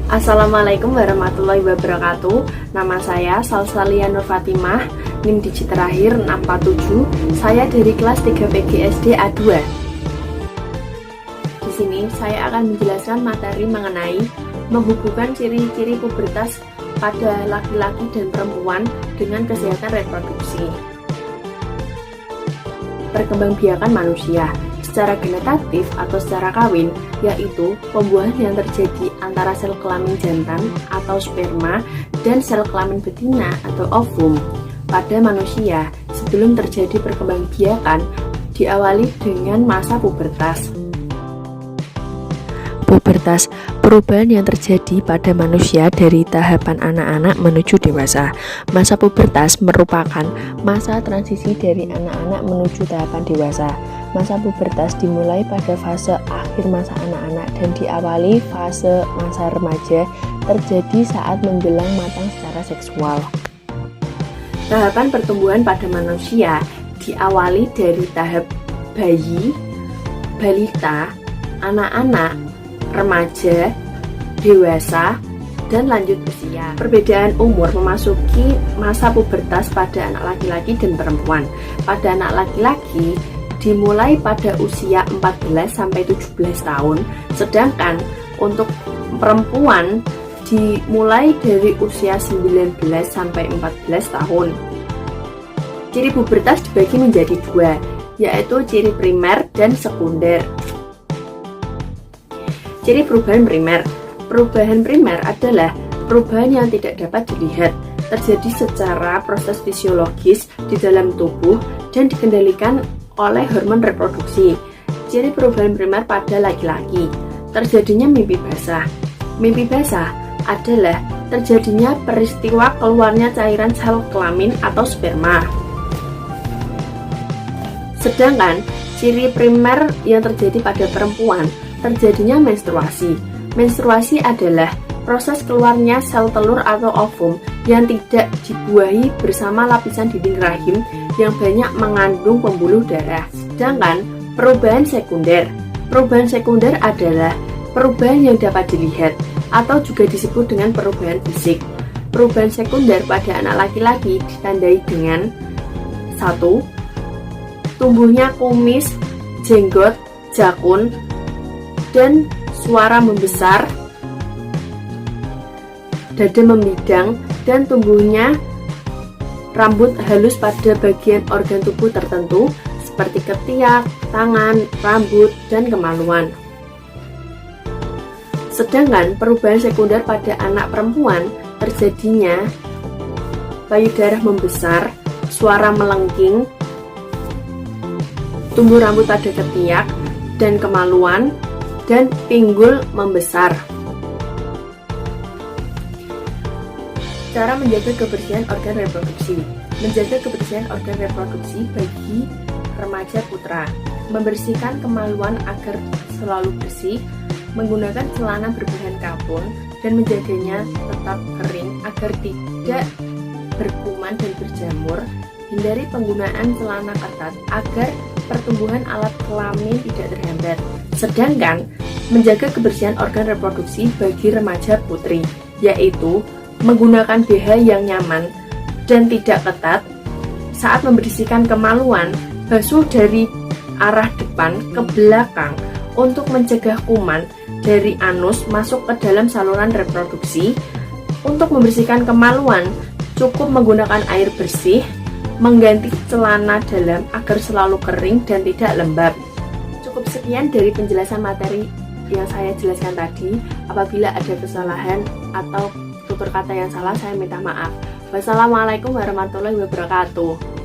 Assalamualaikum warahmatullahi wabarakatuh. Nama saya Salsalia Nur Fatimah, NIM digit terakhir 647. Saya dari kelas 3 PGSD A2. Di sini saya akan menjelaskan materi mengenai menghubungkan ciri-ciri pubertas pada laki-laki dan perempuan dengan kesehatan reproduksi. Perkembangbiakan manusia secara genetatif atau secara kawin, yaitu pembuahan yang terjadi antara sel kelamin jantan atau sperma dan sel kelamin betina atau ovum pada manusia sebelum terjadi perkembangbiakan, diawali dengan masa pubertas. Pubertas, perubahan yang terjadi pada manusia dari tahapan anak-anak menuju dewasa. Masa pubertas merupakan masa transisi dari anak-anak menuju tahapan dewasa. Masa pubertas dimulai pada fase akhir masa anak-anak dan diawali fase masa remaja, terjadi saat menjelang matang secara seksual. Tahapan pertumbuhan pada manusia diawali dari tahap bayi, balita, anak-anak, remaja, dewasa, dan lanjut usia. Perbedaan umur memasuki masa pubertas pada anak laki-laki dan perempuan. Pada anak laki-laki dimulai pada usia 14-17 tahun, sedangkan untuk perempuan dimulai dari usia 19-14 tahun. Ciri pubertas dibagi menjadi dua, yaitu ciri primer dan sekunder. Ciri perubahan primer. Perubahan primer adalah perubahan yang tidak dapat dilihat, terjadi secara proses fisiologis di dalam tubuh dan dikendalikan oleh hormon reproduksi. Ciri perubahan primer pada laki-laki, terjadinya mimpi basah. Mimpi basah adalah terjadinya peristiwa keluarnya cairan sel kelamin atau sperma. Sedangkan ciri primer yang terjadi pada perempuan, terjadinya menstruasi. Menstruasi adalah proses keluarnya sel telur atau ovum yang tidak dibuahi bersama lapisan dinding rahim yang banyak mengandung pembuluh darah. Sedangkan perubahan sekunder. Perubahan sekunder adalah perubahan yang dapat dilihat atau juga disebut dengan perubahan fisik. Perubahan sekunder pada anak laki-laki ditandai dengan 1. Tumbuhnya kumis, jenggot, jakun, dan suara membesar, dada membidang, dan tumbuhnya rambut halus pada bagian organ tubuh tertentu seperti ketiak, tangan, rambut, dan kemaluan. Sedangkan perubahan sekunder pada anak perempuan terjadinya payudara membesar, suara melengking, tumbuh rambut pada ketiak dan kemaluan, dan pinggul membesar. Cara menjaga kebersihan organ reproduksi. Menjaga kebersihan organ reproduksi bagi remaja putra. Membersihkan kemaluan agar selalu bersih, menggunakan celana berbahan kapur, dan menjaganya tetap kering agar tidak berkuman dan berjamur. Hindari penggunaan celana ketat agar pertumbuhan alat kelamin tidak terhambat. Sedangkan menjaga kebersihan organ reproduksi bagi remaja putri, yaitu menggunakan BH yang nyaman dan tidak ketat. Saat membersihkan kemaluan, basuh dari arah depan ke belakang untuk mencegah kuman dari anus masuk ke dalam saluran reproduksi. Untuk membersihkan kemaluan, cukup menggunakan air bersih, mengganti celana dalam agar selalu kering dan tidak lembab. Cukup sekian dari penjelasan materi yang saya jelaskan tadi. Apabila ada kesalahan atau tutur kata yang salah, saya minta maaf. Wassalamualaikum warahmatullahi wabarakatuh.